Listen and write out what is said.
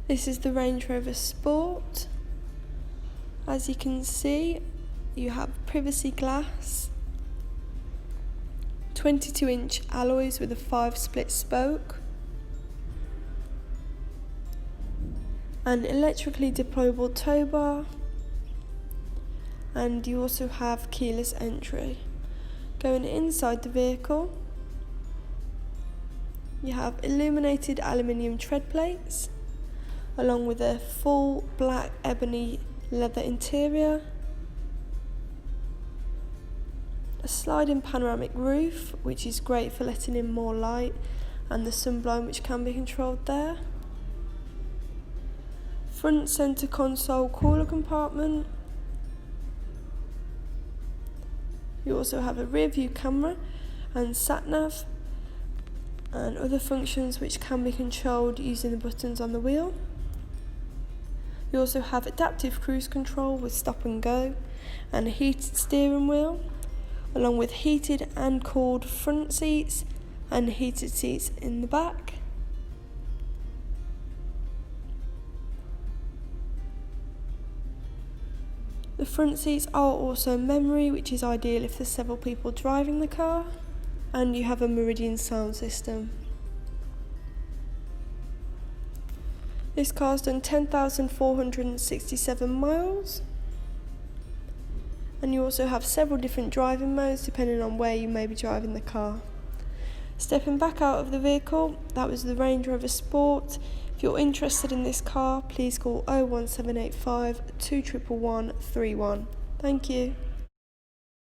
This is the Range Rover Sport. As you can see, you have privacy glass, 22-inch alloys with a 5-split spoke, an electrically deployable tow bar, and you also have keyless entry. Going inside the vehicle, you have illuminated aluminium tread plates, along with a full black ebony leather interior, a sliding panoramic roof, which is great for letting in more light, and the sunblind, which can be controlled there. Front centre console cooler compartment. You also have a rear view camera and sat nav and other functions which can be controlled using the buttons on the wheel. You also have adaptive cruise control with stop and go and a heated steering wheel, along with heated and cooled front seats and heated seats in the back. The front seats are also memory, which is ideal if there's several people driving the car, and you have a Meridian sound system. This car's done 10,467 miles, and you also have several different driving modes depending on where you may be driving the car. Stepping back out of the vehicle, that was the Range Rover Sport. If you're interested in this car, please call 01785 211 31. Thank you.